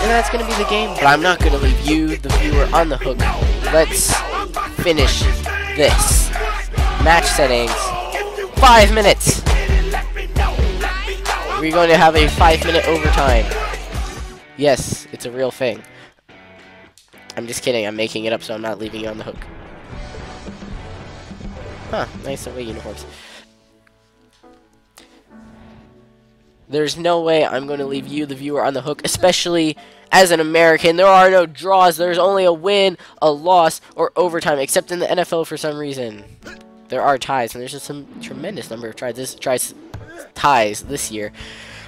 and that's going to be the game. But I'm not going to leave you, the viewer, on the hook. Let's finish this. Match settings. 5 minutes. We're going to have a 5-minute overtime. Yes, it's a real thing. I'm just kidding. I'm making it up, so I'm not leaving you on the hook. Huh, nice away uniforms. There's no way I'm going to leave you, the viewer, on the hook, especially as an American. There are no draws. There's only a win, a loss, or overtime, except in the NFL for some reason. There are ties, and there's just some tremendous number of ties this year.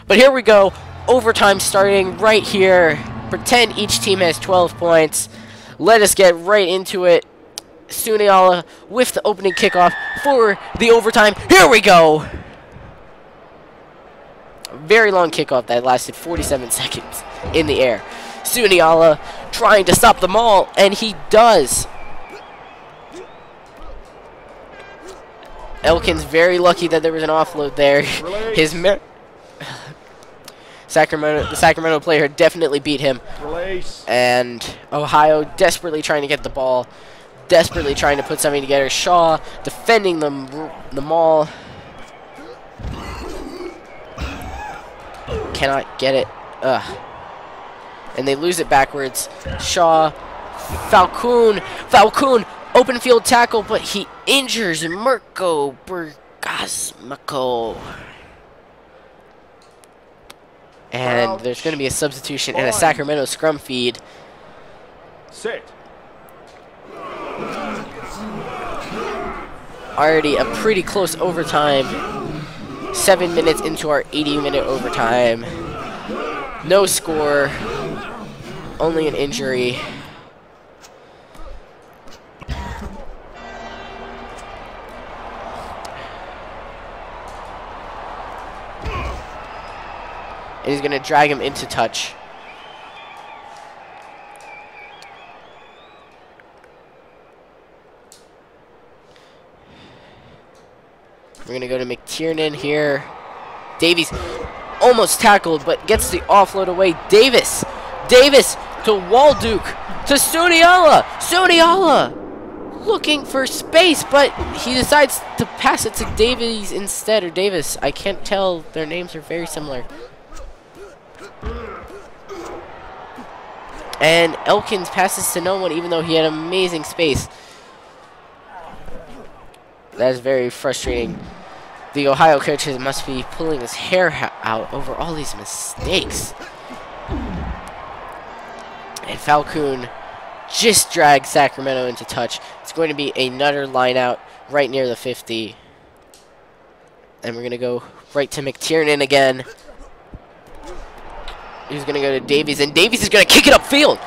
But here we go. Overtime starting right here. Pretend each team has 12 points. Let us get right into it. Suniala with the opening kickoff for the overtime. Here we go. A very long kickoff that lasted 47 seconds in the air. Suniala trying to stop the maul, and he does. Elkins very lucky that there was an offload there. The Sacramento player definitely beat him. And Ohio desperately trying to get the ball, desperately trying to put something together. Shaw defending the maul. Cannot get it. And they lose it backwards. Shaw, Falcone, open field tackle, but he injures Mirko Bergasmako. And there's going to be a substitution and a Sacramento scrum feed. Sit. Already a pretty close overtime. 7 minutes into our 80-minute overtime. No score. Only an injury. And he's going to drag him into touch. We're going to go to McTiernan here. Davies almost tackled, but gets the offload away. Davis to Walduke, to Suniala. Suniala looking for space, but he decides to pass it to Davies instead, or Davis. I can't tell. Their names are very similar. And Elkins passes to no one, even though he had amazing space. That is very frustrating. The Ohio coach must be pulling his hair out over all these mistakes. And Falcone just dragged Sacramento into touch. It's going to be another line out right near the 50. And we're going to go right to McTiernan again. He's going to go to Davies, and Davies is going to kick it upfield.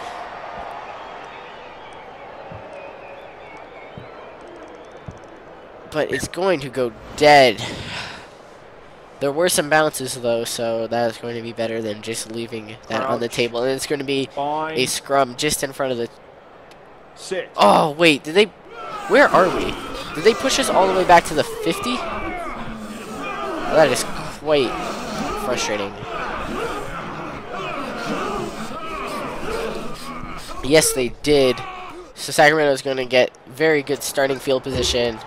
But it's going to go dead. There were some bounces, though, so that is going to be better than just leaving that on the table. And it's going to be a scrum just in front of the... Sit. Oh, wait, did they... Where are we? Did they push us all the way back to the 50? Well, that is quite frustrating. Yes, they did. So Sacramento is going to get very good starting field position.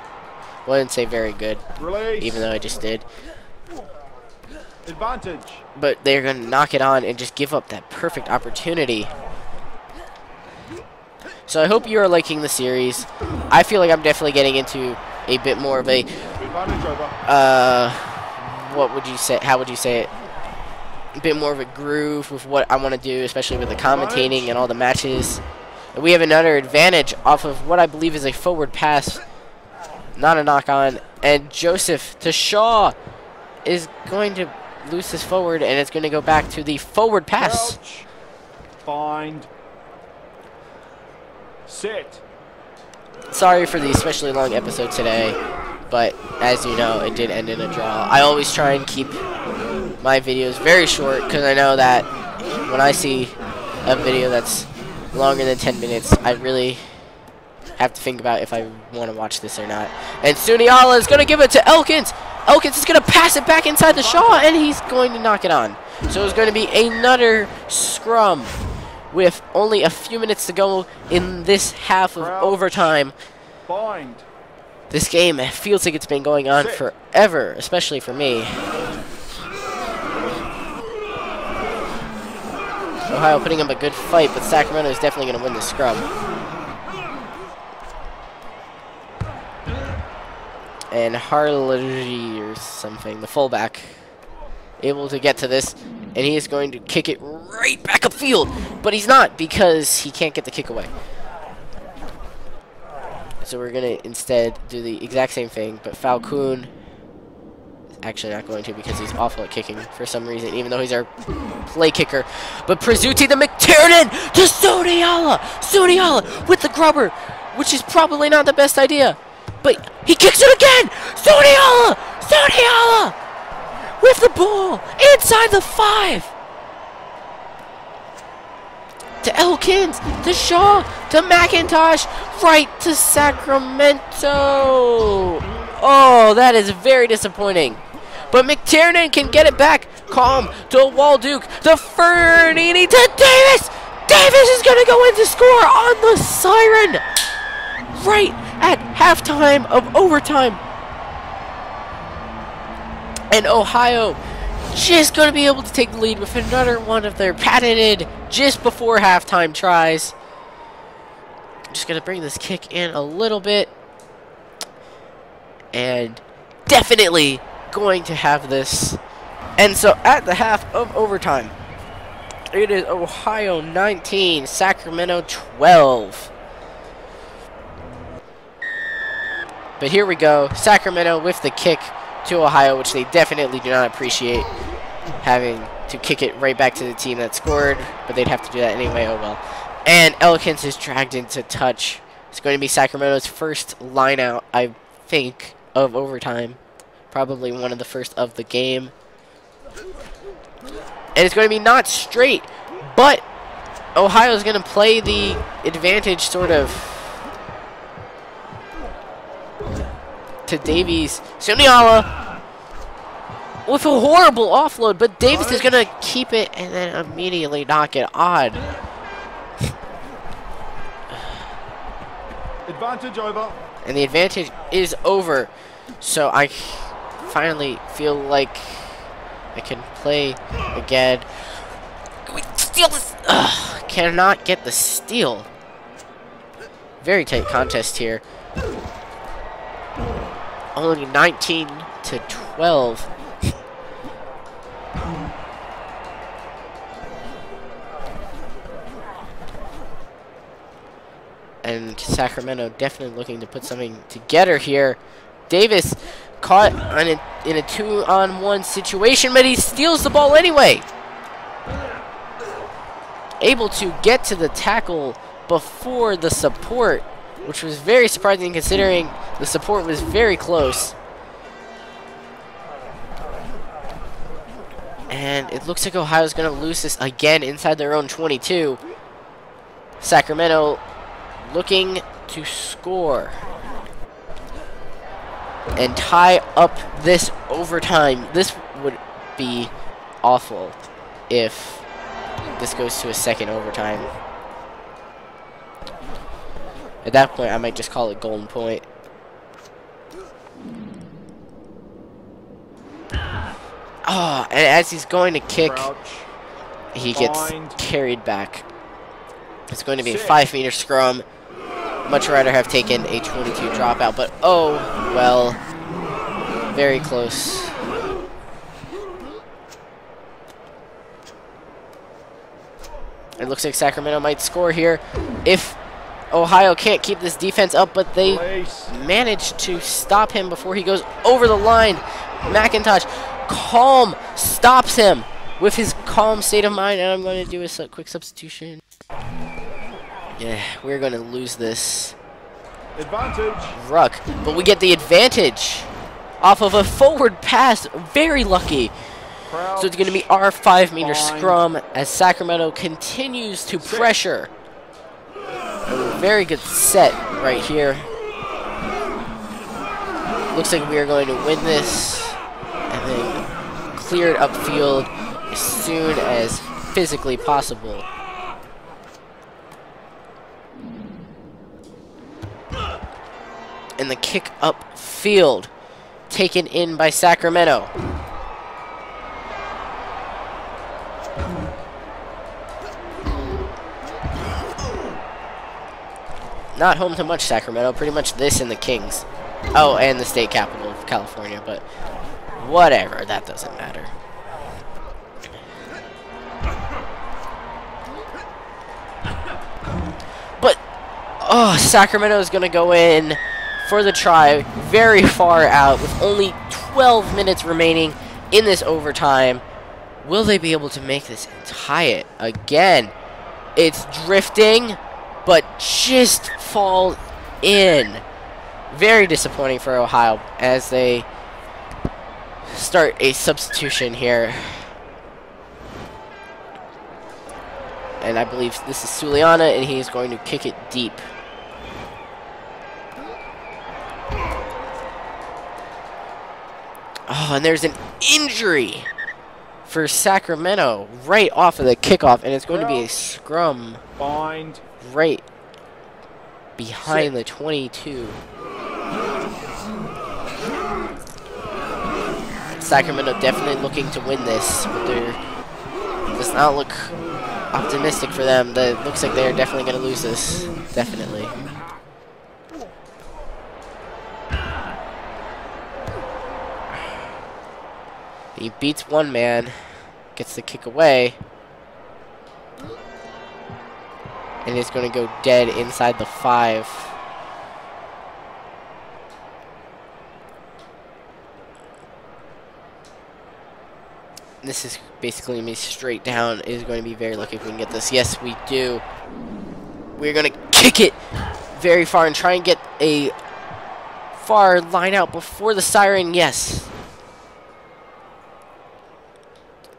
Wouldn't say very good, even though I just did. Advantage. But they're going to knock it on and just give up that perfect opportunity. So I hope you are liking the series. I feel like I'm definitely getting into a bit more of a... what would you say? How would you say it? A bit more of a groove with what I want to do, especially with the commentating and all the matches. And we have another advantage off of what I believe is a forward pass. Not a knock-on. And Joseph to Shaw is going to lose this forward, and it's going to go back to the forward pass. Crouch. Find. Sit. Sorry for the especially long episode today, but as you know, it did end in a draw. I always try and keep my videos very short, because I know that when I see a video that's longer than 10 minutes, I really have to think about if I want to watch this or not. And Suniala is going to give it to Elkins. Elkins is going to pass it back inside the Shaw, and he's going to knock it on. So it's going to be another scrum. with only a few minutes to go in this half of Crouch. overtime. Bind. This game feels like it's been going on Sit. forever, especially for me. Ohio putting up a good fight, but Sacramento is definitely going to win the scrum. And Harley or something, the fullback, able to get to this, and he is going to kick it right back upfield, but he's not because he can't get the kick away. So we're going to instead do the exact same thing, but Falcone is actually not going to because he's awful at kicking for some reason, even though he's our play kicker. But Prezzuti to McTiernan to Suniala! Suniala with the grubber, which is probably not the best idea. But he kicks it again! Suniala! Suniala! With the ball inside the 5! To Elkins, to Shaw, to McIntosh, right to Sacramento. Oh, that is very disappointing. But McTiernan can get it back. Calm to Walduke, to Fernini, to Davis. Davis is going to go in to score on the siren. Right at halftime of overtime. And Ohio just going to be able to take the lead with another one of their patented just before halftime tries. Just going to bring this kick in a little bit. And definitely going to have this. And so at the half of overtime, it is Ohio 19, Sacramento 12. But here we go. Sacramento with the kick to Ohio, which they definitely do not appreciate, having to kick it right back to the team that scored, but they'd have to do that anyway. Oh well. And Elkins is dragged into touch. It's going to be Sacramento's first line out, I think, of overtime. Probably one of the first of the game. And it's going to be not straight, but Ohio's going to play the advantage sort of to Davies. Suniala with a horrible offload, but Davis is going to keep it and then immediately knock it on. Advantage over. And the advantage is over. So I finally feel like I can play again. Can we steal this? Ugh, cannot get the steal. Very tight contest here. Only 19 to 12. And Sacramento definitely looking to put something together here. Davis caught on in a 2-on-1 situation, but he steals the ball anyway. Able to get to the tackle before the support, which was very surprising considering the support was very close. And it looks like Ohio's going to lose this again inside their own 22. Sacramento looking to score and tie up this overtime. This would be awful if this goes to a second overtime. At that point, I might just call it golden point. Oh, and as he's going to kick, Crouch. he gets Bind. carried back. It's going to be a 5-meter scrum. Much rather have taken a 22 dropout, but oh, well, very close. It looks like Sacramento might score here if Ohio can't keep this defense up, but they managed to stop him before he goes over the line. McIntosh, calm, stops him with his calm state of mind, and I'm going to do a quick substitution. Yeah, we're going to lose this. Advantage. Ruck, but we get the advantage off of a forward pass. Very lucky. Crouch. So it's going to be our 5-meter Bind. scrum as Sacramento continues to pressure. A very good set right here. Looks like we are going to win this and then clear it upfield as soon as physically possible. And the kick upfield, taken in by Sacramento. Not home to much, Sacramento. Pretty much this and the Kings. Oh, and the state capital of California, but whatever. That doesn't matter. But, oh, Sacramento is going to go in for the try very far out with only 12 minutes remaining in this overtime. Will they be able to make this and tie it again? It's drifting, but just fall in. Very disappointing for Ohio as they start a substitution here. And I believe this is Suliana, and he's going to kick it deep. Oh, and there's an injury for Sacramento right off of the kickoff, and it's going to be a scrum right behind the 22. Sacramento definitely looking to win this, but does not look optimistic for them. It looks like they're definitely going to lose this. Definitely. He beats one man, gets the kick away, and is going to go dead inside the 5. This is basically going to be straight down. It is going to be very lucky if we can get this. Yes, we do. We're going to kick it very far and try and get a far line out before the siren. Yes.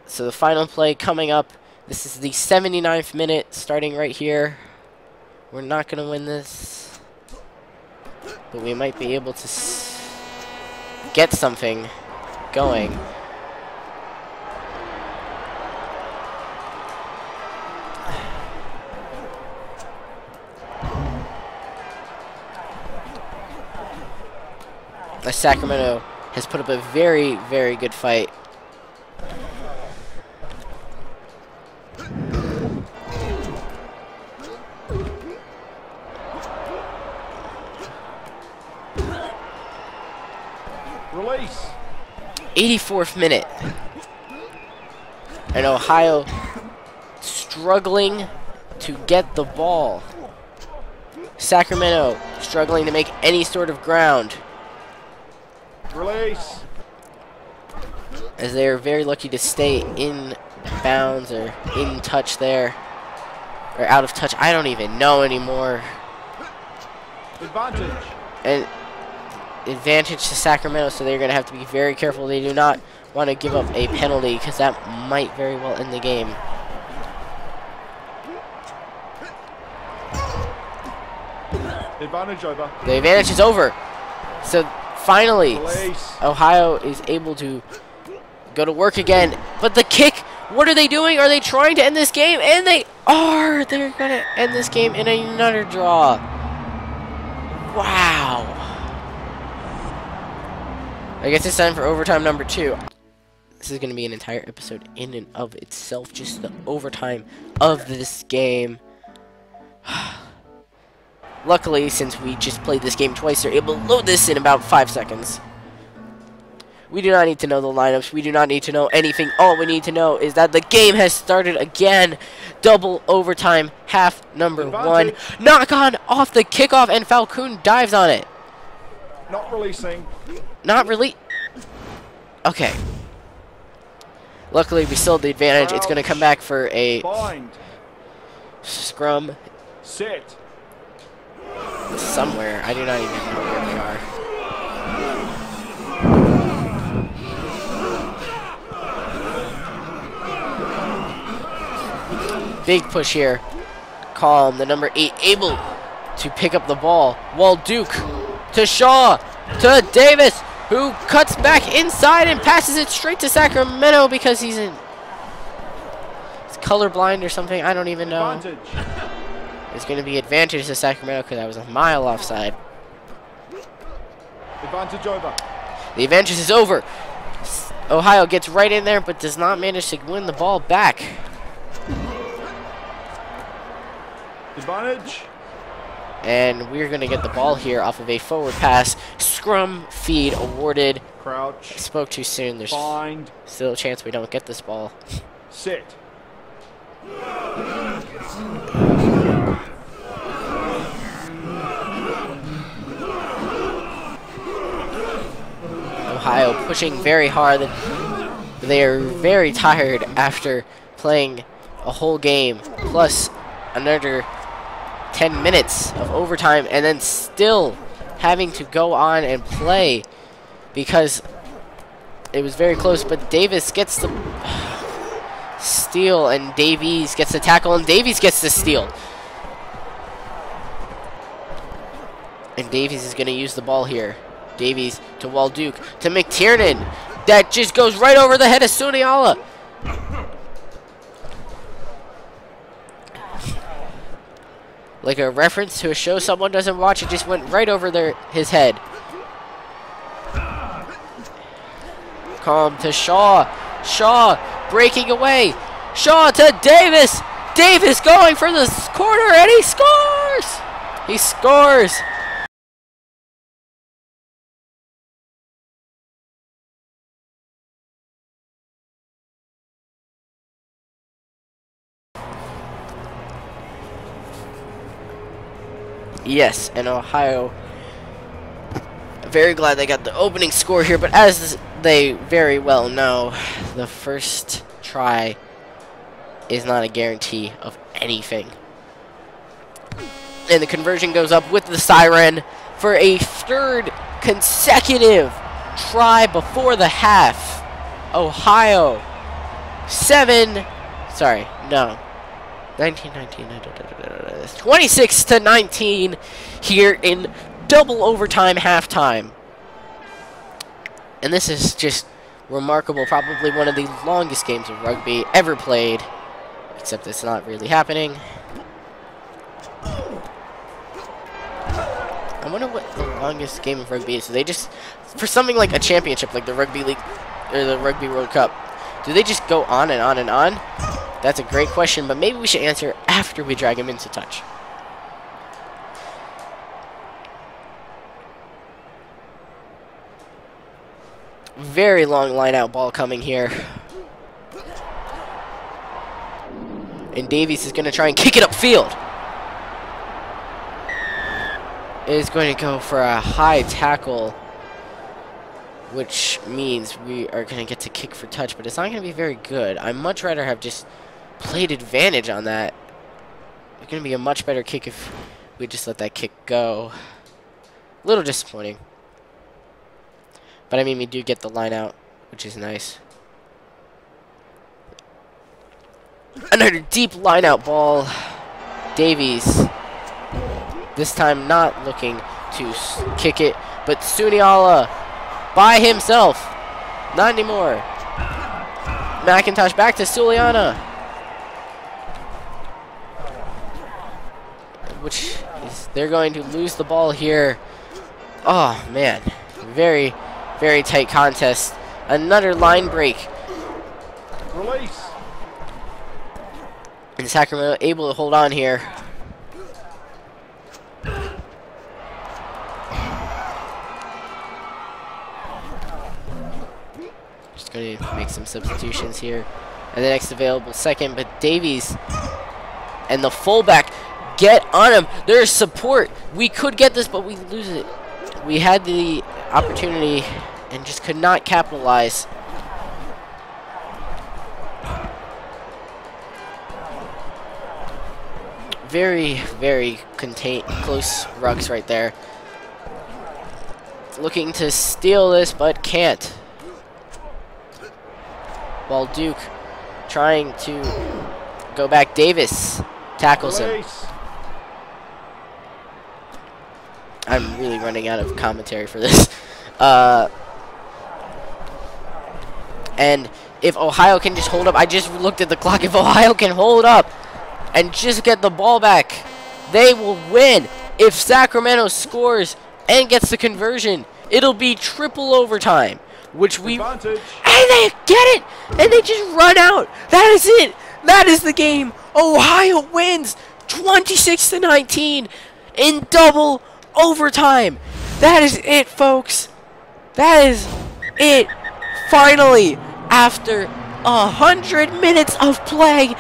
So the final play coming up. This is the 79th minute, starting right here. We're not going to win this, but we might be able to get something going. Sacramento has put up a very, very good fight. Release. 84th minute. And Ohio struggling to get the ball. Sacramento struggling to make any sort of ground. Release. As they are very lucky to stay in bounds or in touch there. Or out of touch. I don't even know anymore. Advantage. And advantage to Sacramento, so they're going to have to be very careful. They do not want to give up a penalty because that might very well end the game. Advantage over. The advantage is over. So finally, Release. Ohio is able to go to work again. But the kick, what are they doing? Are they trying to end this game? And they are. They're going to end this game in another draw. Wow. I guess it's time for overtime number 2. This is going to be an entire episode in and of itself. Just the overtime of this game. Luckily, since we just played this game twice, they're able to load this in about 5 seconds. We do not need to know the lineups. We do not need to know anything. All we need to know is that the game has started again. Double overtime, half number 1. Knock on off the kickoff, and Falcone dives on it. Not releasing. Not really. Okay. Luckily, we still have the advantage. It's going to come back for a scrum. Sit. Somewhere. I do not even know where they are. Big push here. Calm, the number 8, able to pick up the ball. Wall Duke to Shaw to Davis, who cuts back inside and passes it straight to Sacramento because he's colorblind or something. I don't even know. Advantage. It's going to be advantage to Sacramento because I was a mile offside. Advantage over. The advantage is over. Ohio gets right in there, but does not manage to win the ball back. Advantage. And we're going to get the ball here off of a forward pass. Scrum feed awarded. Crouch. Spoke too soon. There's Bind. still a chance we don't get this ball. Sit. Ohio pushing very hard. They are very tired after playing a whole game, plus another 10 minutes of overtime, and then still having to go on and play because it was very close. But Davis gets the steal, and Davies gets the tackle, and Davies gets the steal. And Davies is going to use the ball here. Davies to Walduke, to McTiernan. That just goes right over the head of Suniala. Like a reference to a show someone doesn't watch, it just went right over his head. Calm to Shaw. Shaw breaking away. Shaw to Davis. Davis going for the corner, and he scores! He scores! Yes, and Ohio, very glad they got the opening score here, but as they very well know, the first try is not a guarantee of anything. And the conversion goes up with the siren for a third consecutive try before the half. Ohio, 26-19 here in double overtime halftime. And this is just remarkable, probably one of the longest games of rugby ever played, except it's not really happening. I wonder what the longest game of rugby is. So they just, for something like a championship, like the Rugby League or the Rugby World Cup, do they just go on and on and on? That's a great question, but maybe we should answer after we drag him into touch. Very long line-out ball coming here. And Davies is going to try and kick it upfield. Is going to go for a high tackle, which means we are going to get to kick for touch, but it's not going to be very good. I'd much rather have just played advantage on that. It's going to be a much better kick if we just let that kick go. A little disappointing. But I mean, we do get the line out, which is nice. Another deep line out ball. Davies. This time not looking to kick it, but Suniala by himself. Not anymore. McIntosh back to Suliana. Which is, they're going to lose the ball here. Oh, man. Very, very tight contest. Another line break. Release. And Sacramento able to hold on here. Just going to make some substitutions here. And the next available second, but Davies and the fullback get on him. There's support. We could get this, but we lose it. We had the opportunity and just could not capitalize. Very, very close rucks right there. Looking to steal this, but can't. While Duke trying to go back. Davis tackles him. I'm really running out of commentary for this. And if Ohio can just hold up, I just looked at the clock. If Ohio can hold up and just get the ball back, they will win. If Sacramento scores and gets the conversion, it'll be triple overtime, which we... Advantage. And they get it! And they just run out! That is it! That is the game! Ohio wins 26-19 in double overtime! That is it, folks! That is it! Finally, after 100 minutes of play,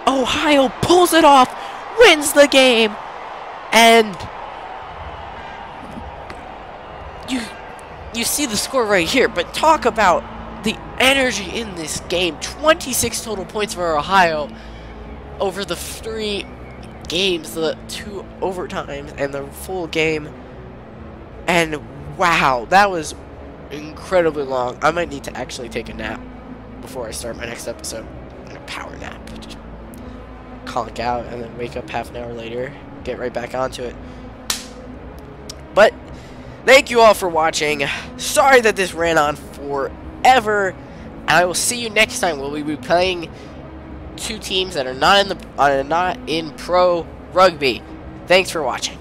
Ohio pulls it off, wins the game, and you see the score right here, but talk about the energy in this game. 26 total points for Ohio over the 3 games, the 2 overtimes and the full game. And wow, that was incredibly long. I might need to actually take a nap before I start my next episode. A power nap. Just conk out and then wake up half an hour later, get right back onto it. But thank you all for watching. Sorry that this ran on forever. And I will see you next time. We'll be playing 2 teams that are not in pro rugby. Thanks for watching.